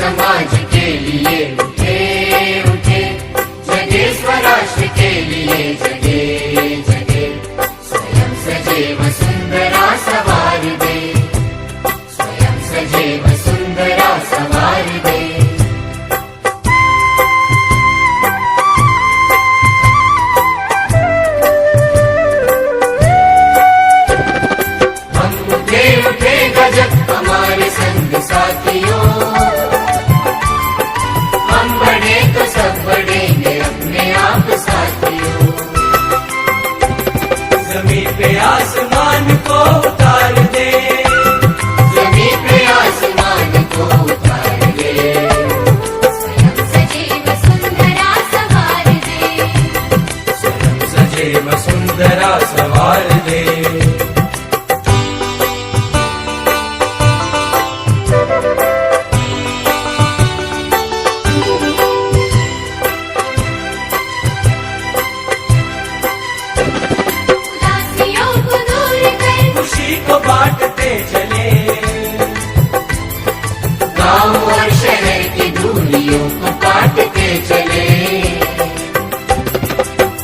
समाज के लिए उठे उठे, जगे स्वराष्ट्र के लिए जगे जगे, स्वयं सजे वसुंधरा सवार दे, स्वयं सजे वसुंधरा सवार दे। हम उठे उठे गजब हमारे संग साथियों, हम बढ़े तो सब बढ़ेंगे अपने आप साथियों। जमीन पे आसमान को उतार दे, जमीन पे आसमान को उतार दे, स्वयं सजे वसुंधरा सवार दे, स्वयं सजे वसुंधरा सवार दे। उदासियों को दूर कर खुशी को बांटते चले, गाँव और शहर की दूरियों को काटते चले,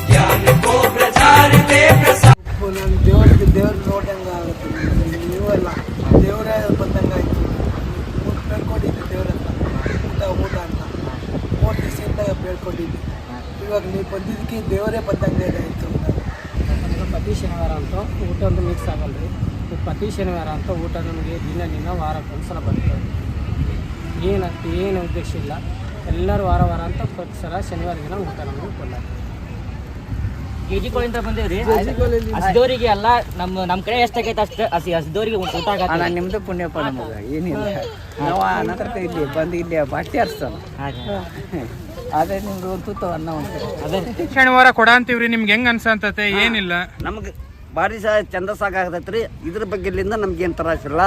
ज्ञान को प्रचार दे प्रसार। ನಾನು ದೇವ್ರಿಗೆ ನೋಡಂಗೆ ಆಗುತ್ತೆ. ನೀವೆಲ್ಲ ದೇವರೇ ಬಂದಂಗೆ ಆಯಿತು. ಬೇಡ್ಕೊಂಡಿದ್ದೆ ದೇವ್ರ ಹತ್ರ ಊಟ ಅಂತ 3 ದಿವಸದಿಂದ ಬೇಡ್ಕೊಂಡಿದ್ದೆ. ಇವಾಗ ನೀವು ಬಂದಿದ್ದಕ್ಕೆ ದೇವರೇ ಬಂದಂಗೆ ಆಯಿತು. ಪ್ರತಿ ಶನಿವಾರ ಅಂತ ಊಟ ಒಂದು ಮಿಕ್ಸ್ ಆಗಲ್ಲ ರೀ. ಪ್ರತಿ ಶನಿವಾರ ಅಂತ ಊಟ ನಮಗೆ ದಿನ ವಾರಕ್ಕೆ ಒಂದ್ಸಲ ಬರ್ತದೆ. ಏನು ಉದ್ದೇಶ ಇಲ್ಲ, ಎಲ್ಲರೂ ವಾರ ಅಂತ ಪ್ರತಿ ಸಲ ಶನಿವಾರ ದಿನ ಊಟ ನಮಗೆ ಕೊಡ್ಲಾರ. ಕೆಜಿಗಳಿಂದ ಬಂದೇವ್ರಿ. ಹಸಿದವರಿಗೆ ಎಲ್ಲ ನಮ್ಮ ಕಡೆ ಎಷ್ಟಾಗೈತೆ ಅಷ್ಟು ಹಸಿದವರಿಗೆ ಊಟ ಆಗತ್ತೆ. ನಿಮ್ದು ಪುಣ್ಯಪ್ಪ ನಮಗೆ ಏನಿಲ್ಲ. ನಾವು ಅನಂತರ ಇಲ್ಲಿ ಬಂದು ಇಲ್ಲಿ ಬಟ್ಟೆ ಹರಿಸ್ತಾನ ಅದೇ ನಿಮ್ದು ಒಂದು ತುತ್ತ ಅನ್ನ ಅದೇ ಶನಿವಾರ ಕೊಡ ಅಂತೀವ್ರಿ. ನಿಮ್ಗೆ ಹೆಂಗ್ ಅನ್ಸಂತತೆ? ಏನಿಲ್ಲ, ನಮ್ಗೆ ಭಾರಿ ಚಂದ ಸಾಕಾಗತೈತ್ರಿ. ಇದ್ರ ಬಗ್ಗೆ ಇಲ್ಲಿಂದ ನಮ್ಗೆ ಏನು ತ್ರಾಸಿಲ್ಲ.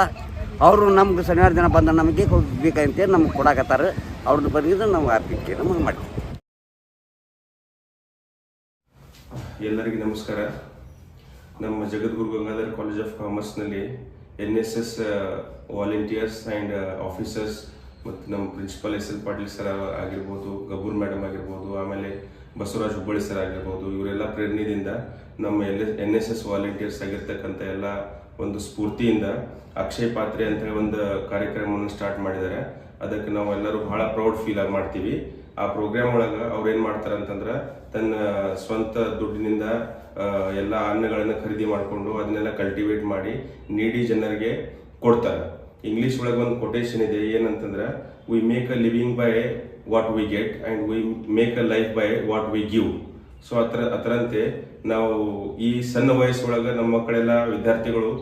ಅವರು ನಮ್ಗೆ ಶನಿವಾರ ದಿನ ಬಂದ ನಮಗೆ ಬೇಕಂತೇಳಿ ನಮ್ಗೆ ಕೊಡಾಕತ್ತಾರ. ಅವ್ರದ್ದು ಬಂದಿದ್ದು ನಾವು ಹಾಕಿ ನಮಗೆ ಮಾಡ್ತೀವಿ. ಎಲ್ಲರಿಗೂ ನಮಸ್ಕಾರ. ನಮ್ಮ ಜಗದ್ಗುರು ಗಂಗಾಧರ್ ಕಾಲೇಜ್ ಆಫ್ ಕಾಮರ್ಸ್ನಲ್ಲಿ NSS ವಾಲಂಟಿಯರ್ಸ್ ಆ್ಯಂಡ್ ಆಫೀಸರ್ಸ್ ಮತ್ತು ನಮ್ಮ ಪ್ರಿನ್ಸಿಪಲ್ SL ಪಾಟೀಲ್ ಸರ್ ಆಗಿರ್ಬೋದು, ಗಬ್ಬೂರ್ ಮೇಡಮ್ ಆಗಿರ್ಬೋದು, ಆಮೇಲೆ ಬಸವರಾಜ್ ಹುಬ್ಬಳ್ಳಿ ಸರ್ ಆಗಿರ್ಬೋದು, ಇವರೆಲ್ಲ ಪ್ರೇರಣೆಯಿಂದ ನಮ್ಮ NSS ವಾಲಂಟಿಯರ್ಸ್ ಆಗಿರ್ತಕ್ಕಂಥ ಎಲ್ಲ ಒಂದು ಸ್ಫೂರ್ತಿಯಿಂದ ಅಕ್ಷಯ ಪಾತ್ರೆ ಅಂತ ಒಂದು ಕಾರ್ಯಕ್ರಮವನ್ನು ಸ್ಟಾರ್ಟ್ ಮಾಡಿದ್ದಾರೆ. ಅದಕ್ಕೆ ನಾವು ಎಲ್ಲರೂ ಬಹಳ ಪ್ರೌಡ್ ಫೀಲ್ ಮಾಡ್ತೀವಿ. ಆ ಪ್ರೋಗ್ರಾಮ್ ಒಳಗೆ ಅವ್ರು ಏನು ಮಾಡ್ತಾರೆ ಅಂತಂದ್ರೆ ತನ್ನ ಸ್ವಂತ ದುಡ್ಡಿನಿಂದ ಎಲ್ಲ ಅನ್ನಗಳನ್ನು ಖರೀದಿ ಮಾಡಿಕೊಂಡು ಅದನ್ನೆಲ್ಲ ಕಲ್ಟಿವೇಟ್ ಮಾಡಿ ನೀಡಿ ಜನರಿಗೆ ಕೊಡ್ತಾರೆ. ಇಂಗ್ಲೀಷ್ ಒಳಗೆ ಒಂದು ಕೊಟೇಶನ್ ಇದೆ, ಏನಂತಂದ್ರೆ we make a living by what we get and we make a life by what we give. So ಅದರಂತೆ ನಾವು ಈ ಸಣ್ಣ ವಯಸ್ಸೊಳಗೆ ನಮ್ಮ ಮಕ್ಕಳೆಲ್ಲ ವಿದ್ಯಾರ್ಥಿಗಳು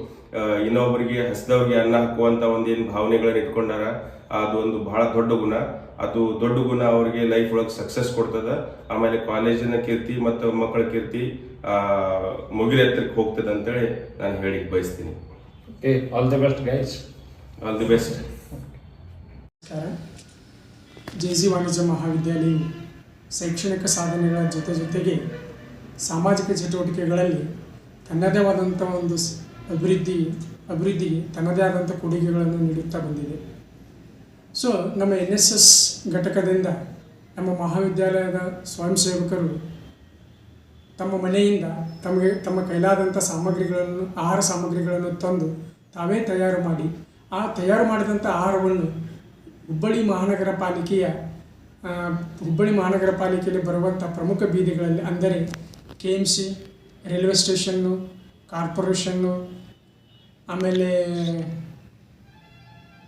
ಇನ್ನೊಬ್ಬರಿಗೆ ಹಸಿದವ್ರಿಗೆ ಅನ್ನ ಹಾಕುವಂಥ ಒಂದೇನು ಭಾವನೆಗಳನ್ನ ಇಟ್ಕೊಂಡಾರ. ಅದು ಒಂದು ಬಹಳ ದೊಡ್ಡ ಗುಣ. ಅದು ದೊಡ್ಡ ಗುಣ ಅವರಿಗೆ ಲೈಫ್ ಒಳಗೆ ಸಕ್ಸಸ್ ಕೊಡ್ತದ. ಆಮೇಲೆ ಕಾಲೇಜಿನ ಕೀರ್ತಿ ಮತ್ತು ಮಕ್ಕಳ ಕೀರ್ತಿ ಮುಗಿಲ ಎತ್ತರಕ್ಕೆ ಹೋಗ್ತದೆ ಅಂತೇಳಿ ನಾನು ಹೇಳಿಕ್ ಬಯಸ್ತೀನಿ. All the best guys, all the best. JC ವಾಣಿಜ್ಯ ಮಹಾವಿದ್ಯಾಲಯವು ಶೈಕ್ಷಣಿಕ ಸಾಧನೆಗಳ ಜೊತೆಗೆ ಸಾಮಾಜಿಕ ಚಟುವಟಿಕೆಗಳಲ್ಲಿ ತನ್ನದೇ ಆದಂಥ ಒಂದು ಅಭಿವೃದ್ಧಿಗೆ ತನ್ನದೇ ಆದಂಥ ಕೊಡುಗೆಗಳನ್ನು ನೀಡುತ್ತಾ ಬಂದಿದೆ. ಸೊ ನಮ್ಮ NSS ಘಟಕದಿಂದ ನಮ್ಮ ಮಹಾವಿದ್ಯಾಲಯದ ಸ್ವಯಂ ಸೇವಕರು ತಮ್ಮ ಮನೆಯಿಂದ ತಮ್ಮ ಕೈಲಾದಂಥ ಸಾಮಗ್ರಿಗಳನ್ನು ಆಹಾರ ಸಾಮಗ್ರಿಗಳನ್ನು ತಂದು ತಾವೇ ತಯಾರು ಮಾಡಿ ಆ ತಯಾರು ಮಾಡಿದಂಥ ಆಹಾರವನ್ನು ಹುಬ್ಬಳ್ಳಿ ಮಹಾನಗರ ಪಾಲಿಕೆಯಲ್ಲಿ ಬರುವಂಥ ಪ್ರಮುಖ ಬೀದಿಗಳಲ್ಲಿ, ಅಂದರೆ KMC, ರೈಲ್ವೆ ಸ್ಟೇಷನ್ನು, ಕಾರ್ಪೊರೇಷನ್ನು, ಆಮೇಲೆ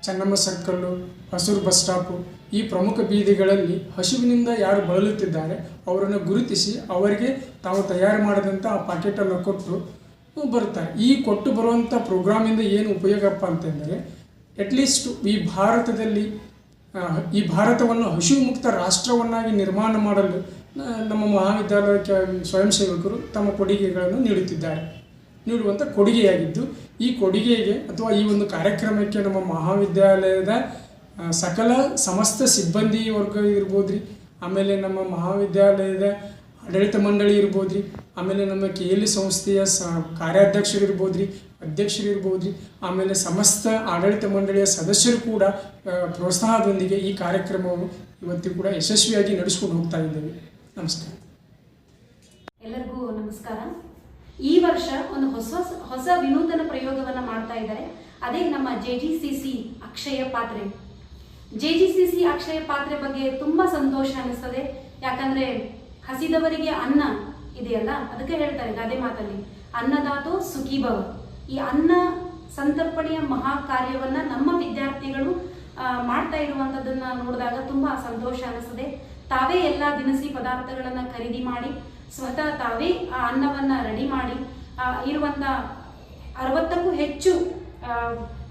Chennamma circle, Hosur bus stop, ಈ ಪ್ರಮುಖ ಬೀದಿಗಳಲ್ಲಿ ಹಸಿವಿನಿಂದ ಯಾರು ಬಳಲುತ್ತಿದ್ದಾರೆ ಅವರನ್ನು ಗುರುತಿಸಿ ಅವರಿಗೆ ತಾವು ತಯಾರು ಮಾಡಿದಂಥ ಆ ಪಾಕೆಟನ್ನು ಕೊಟ್ಟು ಬರುತ್ತಾರೆ. ಈ ಕೊಟ್ಟು ಬರುವಂಥ ಪ್ರೋಗ್ರಾಮಿಂದ ಏನು ಉಪಯೋಗಪ್ಪ ಅಂತಂದರೆ, ಅಟ್ಲೀಸ್ಟ್ ಈ ಭಾರತವನ್ನು ಹಸಿವು ಮುಕ್ತ ರಾಷ್ಟ್ರವನ್ನಾಗಿ ನಿರ್ಮಾಣ ಮಾಡಲು ನಮ್ಮ ಮಹಾವಿದ್ಯಾಲಯಕ್ಕೆ ಸ್ವಯಂ ಸೇವಕರು ತಮ್ಮ ಕೊಡುಗೆಗಳನ್ನು ನೀಡುವಂಥ ಕೊಡುಗೆಯಾಗಿದ್ದು, ಈ ಕೊಡುಗೆಗೆ ಅಥವಾ ಈ ಒಂದು ಕಾರ್ಯಕ್ರಮಕ್ಕೆ ನಮ್ಮ ಮಹಾವಿದ್ಯಾಲಯದ ಸಮಸ್ತ ಸಿಬ್ಬಂದಿ ವರ್ಗ ಇರ್ಬೋದು ರೀ, ಆಮೇಲೆ ನಮ್ಮ ಮಹಾವಿದ್ಯಾಲಯದ ಆಡಳಿತ ಮಂಡಳಿ ಇರ್ಬೋದು ರೀ, ಆಮೇಲೆ ನಮ್ಮ KLE ಸಂಸ್ಥೆಯ ಕಾರ್ಯಾಧ್ಯಕ್ಷರು ಇರ್ಬೋದು ರೀ, ಅಧ್ಯಕ್ಷರು ಇರ್ಬೋದು, ಆಮೇಲೆ ಸಮಸ್ತ ಆಡಳಿತ ಮಂಡಳಿಯ ಸದಸ್ಯರು ಕೂಡ ಪ್ರೋತ್ಸಾಹದೊಂದಿಗೆ ಈ ಕಾರ್ಯಕ್ರಮವನ್ನು ಇವತ್ತು ಕೂಡ ಯಶಸ್ವಿಯಾಗಿ ನಡೆಸ್ಕೊಂಡು ಹೋಗ್ತಾ ಇದ್ದೇವೆ. ನಮಸ್ಕಾರ. ಎಲ್ಲರಿಗೂ ನಮಸ್ಕಾರ. ಈ ವರ್ಷ ಒಂದು ಹೊಸ ವಿನೂತನ ಪ್ರಯೋಗವನ್ನು ಮಾಡ್ತಾ ಇದ್ದಾರೆ. ಅದೇ ನಮ್ಮ JGCC ಅಕ್ಷಯ ಪಾತ್ರೆ. JGCC ಅಕ್ಷಯ ಪಾತ್ರೆ ಬಗ್ಗೆ ತುಂಬಾ ಸಂತೋಷ ಅನಿಸ್ತದೆ. ಯಾಕಂದ್ರೆ ಹಸಿದವರಿಗೆ ಅನ್ನ ಇದೆಯಲ್ಲ, ಅದಕ್ಕೆ ಹೇಳ್ತಾರೆ ಗಾದೆ ಮಾತಲ್ಲಿ ಅನ್ನದಾತೋ ಸುಖೀ ಭವ. ಈ ಅನ್ನ ಸಂತರ್ಪಣೆಯ ಮಹಾ ಕಾರ್ಯವನ್ನ ನಮ್ಮ ವಿದ್ಯಾರ್ಥಿಗಳು ಮಾಡ್ತಾ ಇರುವಂತದನ್ನ ನೋಡಿದಾಗ ತುಂಬಾ ಸಂತೋಷ ಅನಿಸ್ತದೆ. ತಾವೇ ಎಲ್ಲ ದಿನಸಿ ಪದಾರ್ಥಗಳನ್ನ ಖರೀದಿ ಮಾಡಿ ಸ್ವತಃ ತಾವೇ ಆ ಅನ್ನವನ್ನ ರೆಡಿ ಮಾಡಿ ಇರುವಂತ 60ಕ್ಕೂ ಹೆಚ್ಚು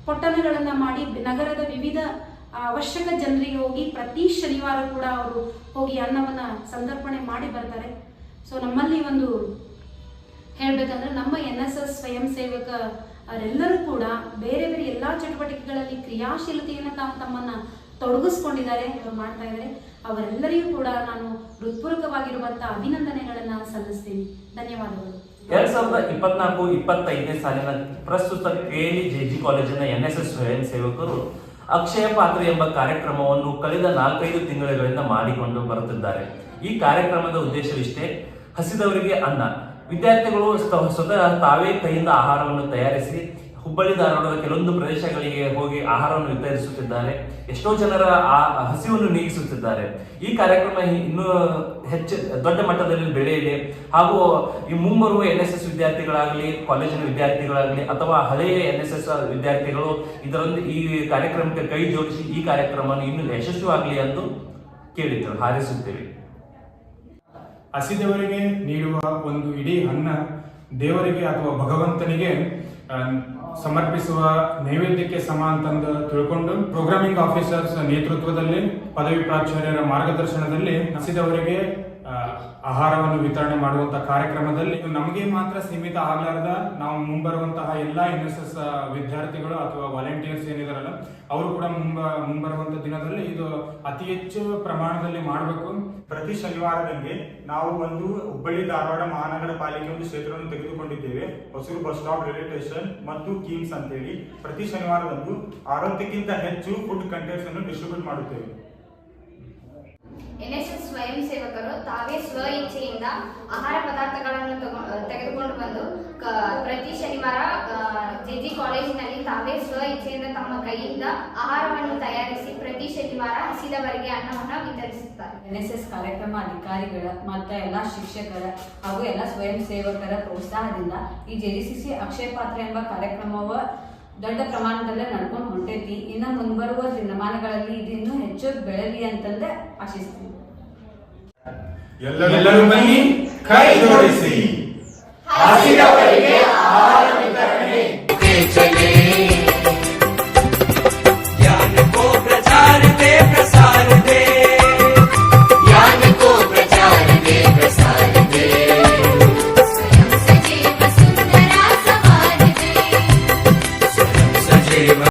ಪೊಟ್ಟಣಗಳನ್ನ ಮಾಡಿ ನಗರದ ವಿವಿಧ ಅವಶ್ಯಕ ಜನರಿಗೆ ಹೋಗಿ ಪ್ರತಿ ಶನಿವಾರ ಕೂಡ ಅವರು ಹೋಗಿ ಅನ್ನವನ್ನ ಸಂತರ್ಪಣೆ ಮಾಡಿ ಬರ್ತಾರೆ. ಸೊ ನಮ್ಮಲ್ಲಿ ಒಂದು ಹೇಳ್ಬೇಕಂದ್ರೆ ನಮ್ಮ NSS ಸ್ವಯಂ ಸೇವಕರೆಲ್ಲರೂ ಕೂಡ ಬೇರೆ ಬೇರೆ ಎಲ್ಲಾ ಚಟುವಟಿಕೆಗಳಲ್ಲಿ ಕ್ರಿಯಾಶೀಲತೆಯನ್ನು ತಮ್ಮನ್ನ ತೊಡಗಿಸ್ಕೊಂಡಿದ್ದಾರೆ, ಮಾಡ್ತಾ ಇದ್ದಾರೆ. ಅವರೆಲ್ಲರಿಗೂ ಕೂಡ ನಾನು ಹೃತ್ಪೂರ್ವಕವಾಗಿರುವಂತಹ ಅಭಿನಂದನೆಗಳನ್ನ ಸಲ್ಲಿಸ್ತೀನಿ. ಧನ್ಯವಾದಗಳು. 2024-25 ಸಾಲಿನ ಪ್ರಸ್ತುತ KLE ಕಾಲೇಜಿನ NSS ಸ್ವಯಂ ಸೇವಕರು ಅಕ್ಷಯ ಪಾತ್ರೆ ಎಂಬ ಕಾರ್ಯಕ್ರಮವನ್ನು ಕಳೆದ 4-5 ತಿಂಗಳುಗಳಿಂದ ಮಾಡಿಕೊಂಡು ಬರುತ್ತಿದ್ದಾರೆ. ಈ ಕಾರ್ಯಕ್ರಮದ ಉದ್ದೇಶವಿಷ್ಟೇ, ಹಸಿದವರಿಗೆ ಅನ್ನ. ವಿದ್ಯಾರ್ಥಿಗಳು ಸ್ವತಃ ತಾವೇ ಕೈಯಿಂದ ಆಹಾರವನ್ನು ತಯಾರಿಸಿ ಹುಬ್ಬಳ್ಳಿ ಧಾರವಾಡದ ಕೆಲವೊಂದು ಪ್ರದೇಶಗಳಿಗೆ ಹೋಗಿ ಆಹಾರವನ್ನು ವಿತರಿಸುತ್ತಿದ್ದಾರೆ. ಎಷ್ಟೋ ಜನರ ಹಸಿವನ್ನು ನೀಗಿಸುತ್ತಿದ್ದಾರೆ. ಈ ಕಾರ್ಯಕ್ರಮ ಇನ್ನೂ ಹೆಚ್ಚು ದೊಡ್ಡ ಮಟ್ಟದಲ್ಲಿ ಬೆಳೆಯಲಿ ಹಾಗೂ ಈ ಮುಂಬರುವ NSS ವಿದ್ಯಾರ್ಥಿಗಳಾಗಲಿ, ಕಾಲೇಜಿನ ವಿದ್ಯಾರ್ಥಿಗಳಾಗಲಿ ಅಥವಾ ಹಳೆಯ NSS ವಿದ್ಯಾರ್ಥಿಗಳು ಈ ಕಾರ್ಯಕ್ರಮಕ್ಕೆ ಕೈ ಜೋಡಿಸಿ ಈ ಕಾರ್ಯಕ್ರಮವನ್ನು ಇನ್ನೂ ಯಶಸ್ವಿಯಾಗಲಿ ಎಂದು ಕೇಳಿದ್ದೇವೆ, ಹಾರೈಸುತ್ತೇವೆ. ಹಸಿದವರಿಗೆ ನೀಡುವ ಒಂದು ಇಡೀ ಅನ್ನ ದೇವರಿಗೆ ಅಥವಾ ಭಗವಂತನಿಗೆ ಸಮರ್ಪಿಸುವ ನೈವೇದ್ಯಕ್ಕೆ ಸಮ ಅಂತಂದು ತಿಳ್ಕೊಂಡು ಪ್ರೋಗ್ರಾಮಿಂಗ್ ಆಫೀಸರ್ಸ್ ನೇತೃತ್ವದಲ್ಲಿ ಪದವಿ ಪ್ರಾಚಾರ್ಯರ ಮಾರ್ಗದರ್ಶನದಲ್ಲಿ ಹಸಿದವರಿಗೆ ಆಹಾರವನ್ನು ವಿತರಣೆ ಮಾಡುವಂತಹ ಕಾರ್ಯಕ್ರಮದಲ್ಲಿ ನಮಗೆ ಮಾತ್ರ ಸೀಮಿತ ಆಗಲಾರದ ನಾವು ಮುಂಬರುವಂತಹ ಎಲ್ಲಾ NSS ವಿದ್ಯಾರ್ಥಿಗಳು ಅಥವಾ ವಾಲಂಟಿಯರ್ಸ್ ಏನಿದಾರಲ್ಲ ಅವರು ಕೂಡ ಮುಂಬರುವಂತ ದಿನದಲ್ಲಿ ಇದು ಅತಿ ಹೆಚ್ಚು ಪ್ರಮಾಣದಲ್ಲಿ ಮಾಡಬೇಕು. ಪ್ರತಿ ಶನಿವಾರದಂಗೆ ನಾವು ಒಂದು ಹುಬ್ಬಳ್ಳಿ ಧಾರವಾಡ ಮಹಾನಗರ ಪಾಲಿಕೆ ಒಂದು ಕ್ಷೇತ್ರವನ್ನು ತೆಗೆದುಕೊಂಡಿದ್ದೇವೆ. Hosur bus stop, railway station ಮತ್ತು ಕೀಮ್ಸ್ ಅಂತೇಳಿ ಪ್ರತಿ ಶನಿವಾರದಂದು 60ಕ್ಕಿಂತ ಹೆಚ್ಚು ಫುಡ್ ಕಂಟೈನರ್ಸ್ ಅನ್ನು ಡಿಸ್ಟ್ರಿಬ್ಯೂಟ್ ಮಾಡುತ್ತೇವೆ. NSS ಸ್ವಯಂ ಸೇವಕರು ತಾವೇ ಸ್ವ ಇಚ್ಛೆಯಿಂದ ಆಹಾರ ಪದಾರ್ಥಗಳನ್ನು ತೆಗೆದುಕೊಂಡು ಬಂದು ಪ್ರತಿ ಶನಿವಾರ JG ಕಾಲೇಜಿನಲ್ಲಿ ತಾವೇ ಸ್ವ ಇಚ್ಛೆಯಿಂದ ತಮ್ಮ ಕೈಯಿಂದ ಆಹಾರವನ್ನು ತಯಾರಿಸಿ ಪ್ರತಿ ಶನಿವಾರ ಹಸಿದವರಿಗೆ ಅನ್ನವನ್ನು ವಿತರಿಸುತ್ತಾರೆ. NSS ಕಾರ್ಯಕ್ರಮ ಅಧಿಕಾರಿಗಳ ಮತ್ತು ಎಲ್ಲ ಶಿಕ್ಷಕರ ಹಾಗೂ ಎಲ್ಲ ಸ್ವಯಂ ಸೇವಕರ ಪ್ರೋತ್ಸಾಹದಿಂದ ಈ JGCC ಅಕ್ಷಯ ಪಾತ್ರೆ ಎಂಬ ಕಾರ್ಯಕ್ರಮವು ದೊಡ್ಡ ಪ್ರಮಾಣದಲ್ಲೇ ನಡ್ಕೊಂಡು ಹೊಂಟೈತಿ. ಇನ್ನು ಮುಂಬರುವ ದಿನಮಾನಗಳಲ್ಲಿ ಇದಿನ್ನೂ ಹೆಚ್ಚು ಬೆಳಲಿ ಅಂತಂದ್ರೆ ಆಶಿಸ್ತೀನಿ. ಎಲ್ಲರೂ ಬನ್ನಿ, ಕೈ ಜೋಡಿಸಿ ಹಸಿದವರಿಗೆ